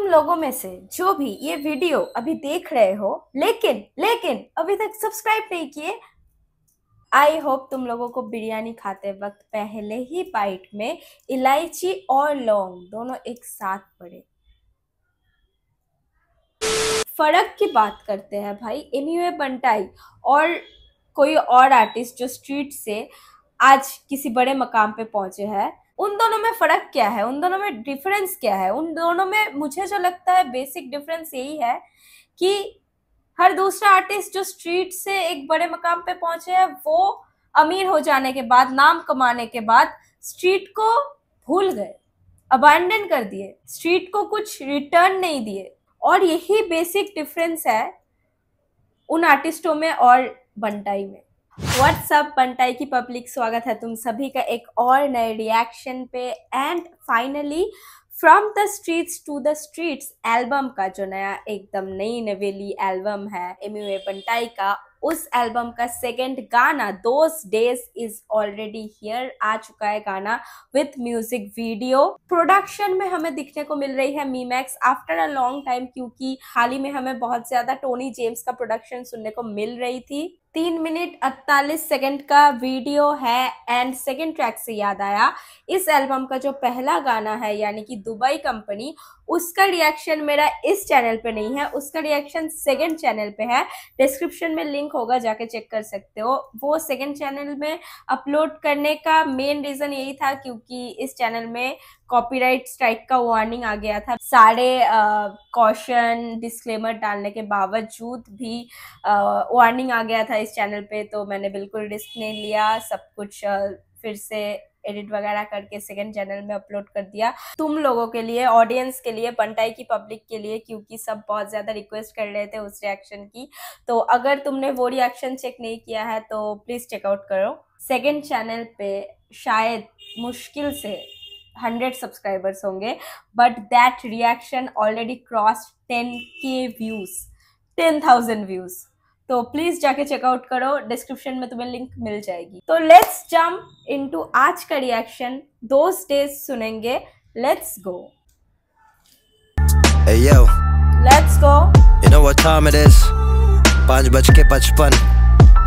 लोगों में से जो भी ये वीडियो अभी देख रहे हो लेकिन अभी तक सब्सक्राइब नहीं किए, आई होप तुम लोगों को बिरयानी खाते वक्त पहले ही बाइट में इलायची और लौंग दोनों एक साथ पड़े। फर्क की बात करते हैं भाई, एमिवे बंटाई और कोई और आर्टिस्ट जो स्ट्रीट से आज किसी बड़े मकाम पे पहुंचे हैं, उन दोनों में फर्क क्या है, उन दोनों में डिफरेंस क्या है? उन दोनों में मुझे जो लगता है बेसिक डिफरेंस यही है कि हर दूसरा आर्टिस्ट जो स्ट्रीट से एक बड़े मकाम पे पहुंचे हैं वो अमीर हो जाने के बाद, नाम कमाने के बाद स्ट्रीट को भूल गए, अबैंडन कर दिए, स्ट्रीट को कुछ रिटर्न नहीं दिए। और यही बेसिक डिफरेंस है उन आर्टिस्टों में और बंटाई में। व्हाट्सअप बंटाई की पब्लिक, स्वागत है तुम सभी का एक और नए रिएक्शन पे। And finally from the streets to the streets album का जो नया एकदम नई नवेली एल्बम है एमिवे बंटाई का, उस एल्बम का सेकंड गाना those days is already here आ चुका है गाना विथ म्यूजिक वीडियो। प्रोडक्शन में हमें दिखने को मिल रही है मीमैक्स आफ्टर अ लॉन्ग टाइम, क्योंकि हाल ही में हमें बहुत ज्यादा टोनी जेम्स का प्रोडक्शन सुनने को मिल रही थी। 3 मिनट 48 सेकंड का वीडियो है। एंड सेकंड ट्रैक से याद आया, इस एल्बम का जो पहला गाना है यानी कि दुबई कंपनी, उसका रिएक्शन मेरा इस चैनल पे नहीं है, उसका रिएक्शन सेकंड चैनल पे है। डिस्क्रिप्शन में लिंक होगा, जाके चेक कर सकते हो। वो सेकंड चैनल में अपलोड करने का मेन रीजन यही था क्योंकि इस चैनल में कॉपीराइट स्ट्राइक का वार्निंग आ गया था। सारे कॉशन डिस्क्लेमर डालने के बावजूद भी वार्निंग आ गया था इस चैनल पे, तो मैंने बिल्कुल रिस्क नहीं लिया, सब कुछ फिर से एडिट वगैरह करके सेकंड चैनल में अपलोड कर दिया तुम लोगों के लिए, ऑडियंस के लिए, बंटाई की पब्लिक के लिए, क्योंकि सब बहुत ज्यादा रिक्वेस्ट कर रहे थे उस रिएक्शन की। तो अगर तुमने वो रिएक्शन चेक नहीं किया है तो प्लीज चेकआउट करो। सेकंड चैनल पे शायद मुश्किल से 100 सब्सक्राइबर्स होंगे, but that reaction already cross 10K views, 10,000 views. तो प्लीज जाके चेकआउट करो, डिस्क्रिप्शन में तुम्हें लिंक मिल जाएगी। तो लेट्स जंप इनटू आज का रिएक्शन, दोस डेज सुनेंगे। Let's go. Hey yo, let's go. you know what time it is? 5:55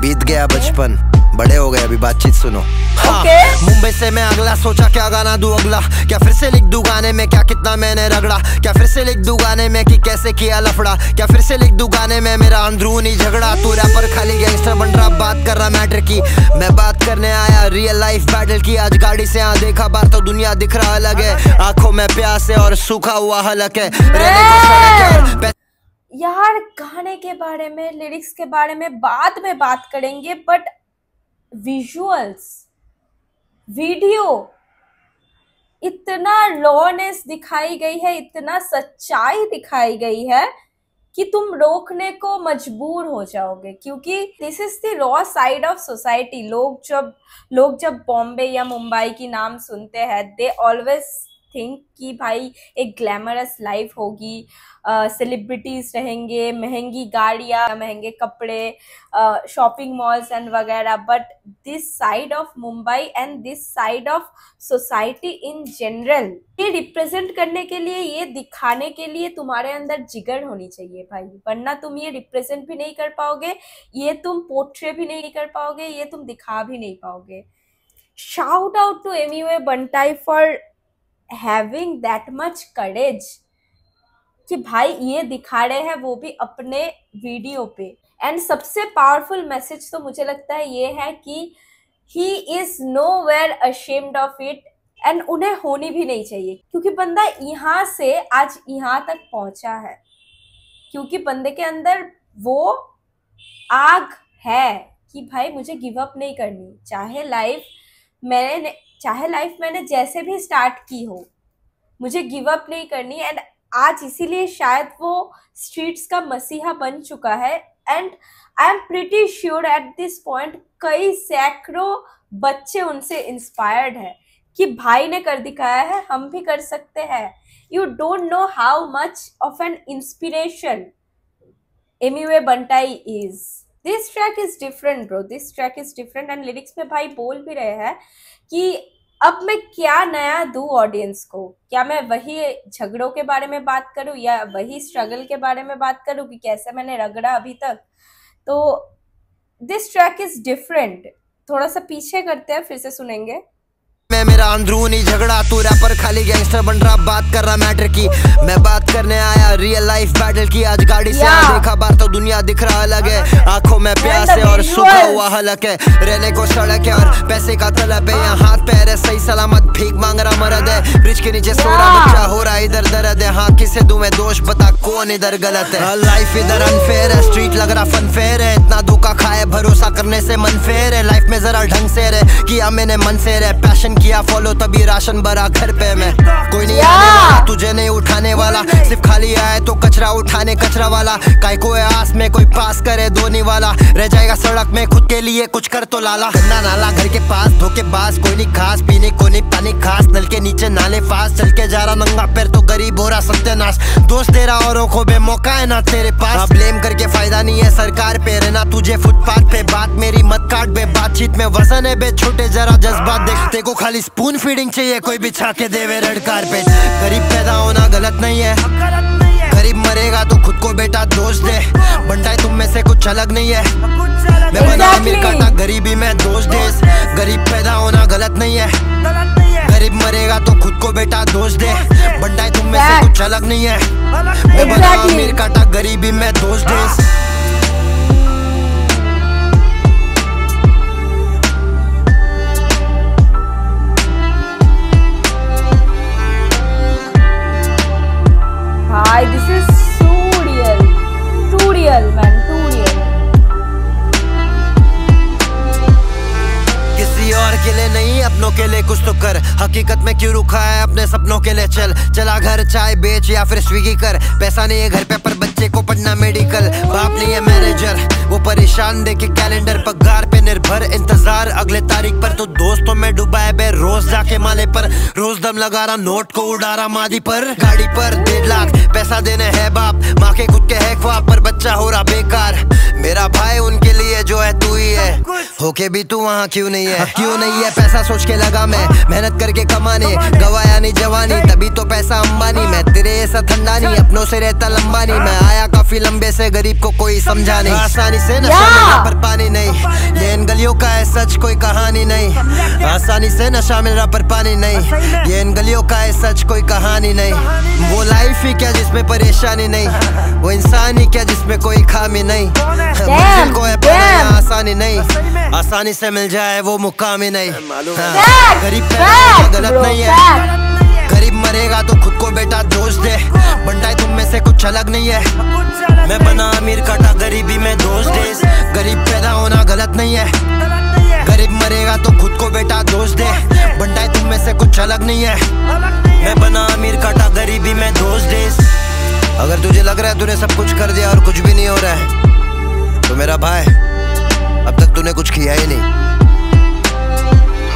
बीत गया बचपन, बड़े हो गए, अभी बातचीत सुनो। Okay. मुंबई से मैं अगला सोचा क्या गाना दूं अगला, क्या फिर से लिख दूं गाने में क्या कितना मैंने रगड़ा, क्या फिर से लिख दूं गाने में कि कैसे किया लफड़ा, क्या फिर से लिख दूं गाने में मेरा अंदरूनी झगड़ा। तू रैपर खाली गैंगस्टर बन रहा, बात कर रहा मैटर की, मैं बात करने आया रियल लाइफ बैटल की। आज गाड़ी से यहाँ देखा बार तो दुनिया दिख रहा अलग है, आंखों में प्यास है और सूखा हुआ हलक है, रहने को सड़क है। यार गाने के बारे में, लिरिक्स के बारे में बाद में बात करेंगे, बट विजुअल्स, वीडियो, इतना रॉनेस दिखाई गई है, इतना सच्चाई दिखाई गई है कि तुम रोकने को मजबूर हो जाओगे, क्योंकि this is the raw side of society. लोग जब बॉम्बे या मुंबई की नाम सुनते हैं, दे ऑलवेज थिंक कि भाई एक ग्लैमरस लाइफ होगी, सेलिब्रिटीज रहेंगे, महंगी गाड़ियां, महंगे कपड़े, शॉपिंग मॉल्स एंड वगैरह। But this side of Mumbai and this side of society in general, ये रिप्रेजेंट करने के लिए, ये दिखाने के लिए तुम्हारे अंदर जिगर होनी चाहिए भाई, वरना तुम ये रिप्रेजेंट भी नहीं कर पाओगे, ये तुम पोर्ट्रे भी नहीं कर पाओगे, ये तुम दिखा भी नहीं पाओगे। Shout out to Emiway Bantai for having that much courage कि भाई ये दिखा रहे हैं वो भी अपने वीडियो पे। एंड सबसे पावरफुल मैसेज तो मुझे लगता है ये है कि he is nowhere ashamed of it, and उन्हें होनी भी नहीं चाहिए, क्योंकि बंदा यहाँ से आज यहाँ तक पहुंचा है, क्योंकि बंदे के अंदर वो आग है कि भाई मुझे गिव अप नहीं करनी, चाहे लाइफ मैंने जैसे भी स्टार्ट की हो, मुझे गिव अप नहीं करनी। एंड आज इसीलिए शायद वो स्ट्रीट्स का मसीहा बन चुका है। And I am pretty sure at this point कई सैकड़ों बच्चे उनसे इंस्पायर्ड है कि भाई ने कर दिखाया है, हम भी कर सकते हैं। You don't know how much of an inspiration Emiway Bantai is. This track is different bro, this track is different. And lyrics में भाई बोल भी रहे हैं कि अब मैं क्या नया दूं ऑडियंस को? क्या मैं वही झगड़ों के बारे में बात करूं या वही स्ट्रगल के बारे में बात करूं कि कैसे मैंने रगड़ा अभी तक? तो दिस ट्रैक इज डिफरेंट। थोड़ा सा पीछे करते हैं, फिर से सुनेंगे। मैं मेरा अंदरूनी झगड़ा, तू रैपर खाली गैंगस्टर बन रहा, बात कर रहा मैटर की। मैं बात करने आया रियल लाइफ बैटल की। आज गाड़ी से देखा बार तो दुनिया दिख रहा अलग है। आंखों में प्यास है और सूखा हुआ हलक है। रहने को सड़क है और पैसे का तलब है। यहाँ हाथ पैर है सही सलामत, भीख मांग रहा मरद है। ब्रिज के नीचे सो रहा बच्चा, हो रहा इधर दर्द है। हाँ किसे दूं मैं दोष, बता कौन इधर गलत है। लाइफ इधर अनफेयर है, स्ट्रीट लग रहा फन फेयर है। इतना धोखा खाए भरोसा करने से मन फेयर है। लाइफ में जरा ढंग से रहे, किया मैंने मन से रहे। पैशन किया फॉलो तभी राशन भरा घर पे मैं। कोई नहीं आने वाला, तुझे नहीं उठाने वाला। सिर्फ खाली आए तो कचरा उठाने कचरा वाला। काय को है आस में कोई पास करे धोनी वाला। रह जाएगा सड़क में खुद के लिए कुछ कर तो लाला। गंदा नाला घर के पास, धोखेबाज कोई नहीं खास। पीने को नहीं पानी खास, नल के नीचे नाले फास। चल के जा रहा नंगा पैर तो गरीब हो रहा सत्यानाश। दोस्त तेरा औरों को बेमौका है ना तेरे पास। ब्लेम करके फायदा नहीं है सरकार पे, रहना तुझे फुटपाथ पे। बात मेरी मत काट बे, बातचीत में वजन है बे। छोटे जरा जज्बात देखते को खाली स्पून फीडिंग चाहिए, कोई बिछा के देवे रेड कारपेट। गरीब पैदा होना गलत नहीं है, गरीब मरेगा तो खुद को बेटा दोष दे। बंटाई तुम में से कुछ अलग नहीं है, मैं बना अमीर काटा गरीबी में दोष दे। गरीब पैदा होना गलत नहीं है, गरीब मरेगा तो खुद को बेटा दोष दे। बंटाई तुम में से कुछ अलग नहीं है, मैं बना अमीर काटा गरीबी में दोष दे। Hi, this is too real man, too real. किसी और के लिए नहीं अपनों के लिए कुछ तो कर। हकीकत में क्यों रुका है अपने सपनों के लिए चल। चला घर चाय बेच या फिर स्विगी कर। पैसा नहीं है घर पे पर बच्चे को पढ़ना मेडिकल। बाप नहीं है मैनेजर, वो परेशान देखे कैलेंडर। पगार पे निर्भर इंतजार अगले तारीख पर। तो दोस्तों में डूबा है बे रोज जाके माले पर। रोज दम लगा रहा नोट को उड़ा रहा मादी पर। गाड़ी पर 1.5 लाख पैसा देने है बाप, माँ के खुद के है ख्वाब पर बच्चा हो रहा बेकार। मेरा भाई उनके लिए जो है तू ही है, होके भी तू वहाँ क्यों नहीं है। क्यों नहीं है पैसा सोच के लगा मैं, मेहनत करके कमाने। गवाया नहीं जवानी तभी तो पैसा अंबानी। मैं तेरे ऐसा ठंडा नहीं, अपनों से रहता लंबा नहीं। मैं आया काफी लंबे से, गरीब को कोई समझा नहीं। आसानी से नशा मिला पर पानी नहीं, ये इन गलियों का है सच कोई कहानी नहीं। आसानी से नशा मिल रहा पर पानी नहीं, ये इन गलियों का है सच कोई कहानी नहीं। वो लाइफ ही क्या जिसमें परेशानी नहीं, वो इंसान ही क्या जिसमें कोई खामी नहीं। मंजिल को है पाना आसानी नहीं, आसानी से मिल जाए वो मुकाम ही नहीं। गरीब पैदा गलत नहीं है, गरीब मरेगा तो खुद को बेटा दोष दे। बंटाई तुम में से कुछ अलग नहीं है, मैं बना अमीर काटा गरीबी में दोष दे। गरीब पैदा होना गलत नहीं है, गरीब मरेगा तो खुद को बेटा दोष दे। बंटाई तुम में से कुछ अलग नहीं है, मैं बना अमीर काटा गरीबी में दोष दे। अगर तुझे लग रहा है तूने सब कुछ कर दिया और कुछ भी नहीं हो रहा है, तो मेरा भाई अब तक तूने कुछ किया ही नहीं,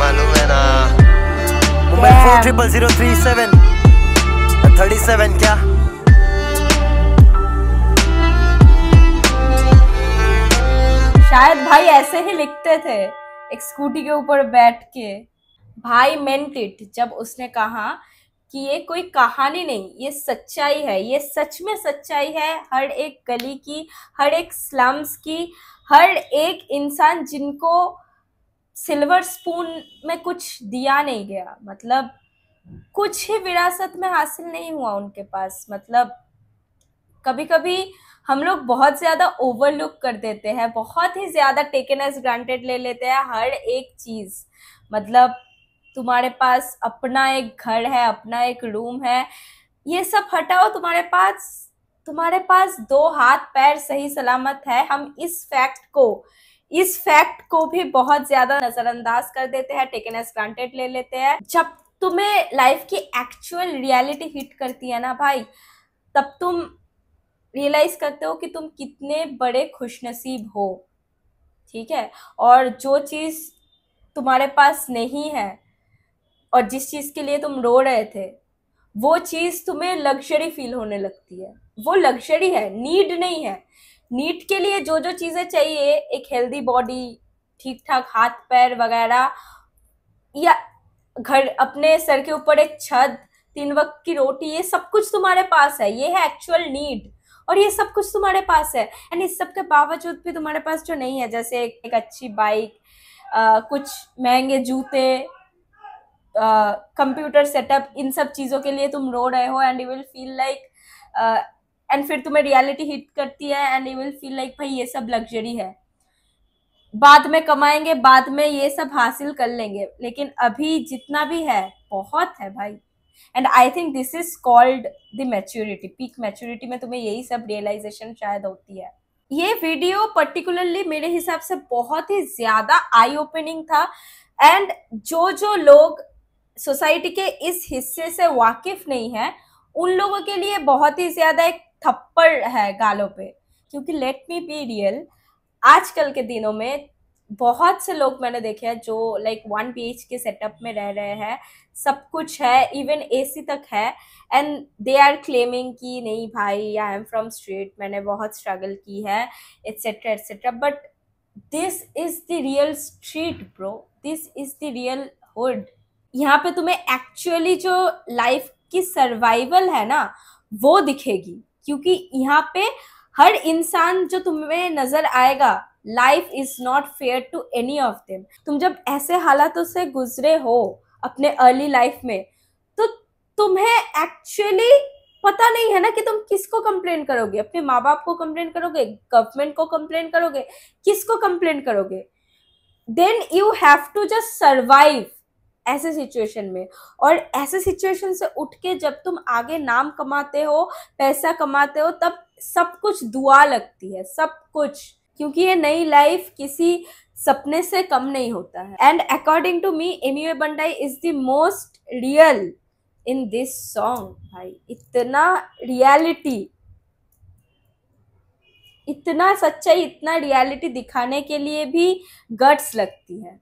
मालूम है ना। 4000337 37 क्या शायद भाई ऐसे ही लिखते थे एक स्कूटी के ऊपर बैठ के। भाई मेंट इट जब उसने कहा कि ये कोई कहानी नहीं, ये सच्चाई है। ये सच में सच्चाई है हर एक गली की, हर एक स्लम्स की, हर एक इंसान जिनको सिल्वर स्पून में कुछ दिया नहीं गया, मतलब कुछ ही विरासत में हासिल नहीं हुआ उनके पास। मतलब कभी कभी हम लोग बहुत ज्यादा ओवरलुक कर देते हैं, बहुत ही ज्यादा टेकन एज ग्रांटेड ले लेते हैं हर एक चीज। मतलब तुम्हारे पास अपना एक घर है, अपना एक रूम है, ये सब हटाओ, तुम्हारे पास 2 हाथ पैर सही सलामत है। हम इस फैक्ट को भी बहुत ज्यादा नजरअंदाज कर देते हैं, टेकन एज ग्रांटेड ले लेते हैं। जब तुम्हें लाइफ की एक्चुअल रियलिटी हिट करती है ना भाई, तब तुम रियलाइज करते हो कि तुम कितने बड़े खुशनसीब हो। ठीक है, और जो चीज तुम्हारे पास नहीं है और जिस चीज के लिए तुम रो रहे थे, वो चीज तुम्हें लग्जरी फील होने लगती है। वो लग्जरी है, नीड नहीं है। नीड के लिए जो जो चीजें चाहिए, एक हेल्दी बॉडी, ठीक ठाक हाथ पैर वगैरह, या घर, अपने सर के ऊपर एक छत, 3 वक्त की रोटी, ये सब कुछ तुम्हारे पास है, ये है एक्चुअल नीड, और ये सब कुछ तुम्हारे पास है। एंड इस सब के बावजूद भी तुम्हारे पास जो नहीं है, जैसे एक अच्छी बाइक, कुछ महंगे जूते, कंप्यूटर सेटअप, इन सब चीजों के लिए तुम रो रहे हो, and you will feel like, and फिर तुम्हें रियलिटी हिट करती है, and you will feel like भाई ये सब लग्जरी है, बाद में कमाएंगे, बाद में ये सब हासिल कर लेंगे, लेकिन अभी जितना भी है बहुत है भाई। And I think this is called the maturity, peak maturity में तुम्हें यही सब रियलाइजेशन शायद होती है। ये वीडियो पर्टिकुलरली मेरे हिसाब से बहुत ही ज्यादा आई ओपनिंग था, एंड जो जो लोग सोसाइटी के इस हिस्से से वाकिफ नहीं है, उन लोगों के लिए बहुत ही ज्यादा एक थप्पड़ है गालों पे। क्योंकि लेट मी बी रियल, आजकल के दिनों में बहुत से लोग मैंने देखे हैं जो लाइक 1 BH के सेटअप में रह रहे हैं, सब कुछ है, इवन AC तक है, एंड दे आर क्लेमिंग कि नहीं भाई आई एम फ्रॉम स्ट्रीट, मैंने बहुत स्ट्रगल की है, etcetera etcetera. But this is the real street bro, this is the real hood. यहाँ पे तुम्हें एक्चुअली जो लाइफ की सर्वाइवल है ना, वो दिखेगी। क्योंकि यहाँ पे हर इंसान जो तुम्हें नजर आएगा, life is not fair to any of them. तुम जब ऐसे हालातों से गुजरे हो अपने अर्ली लाइफ में, तो तुम्हें एक्चुअली पता नहीं है ना कि तुम किसको कंप्लेन करोगे, अपने माँ बाप को कंप्लेन करोगे, गवर्नमेंट को कंप्लेन करोगे, किसको कंप्लेन करोगे। Then you have to just survive ऐसे सिचुएशन में। और ऐसे सिचुएशन से उठ के जब तुम आगे नाम कमाते हो, पैसा कमाते हो, तब सब कुछ दुआ लगती है, सब कुछ। क्योंकि ये नई लाइफ किसी सपने से कम नहीं होता है। And according to me, Emiway Bantai is the most real in this song. भाई इतना रियलिटी, इतना सच्चाई, इतना रियलिटी दिखाने के लिए भी गट्स लगती है।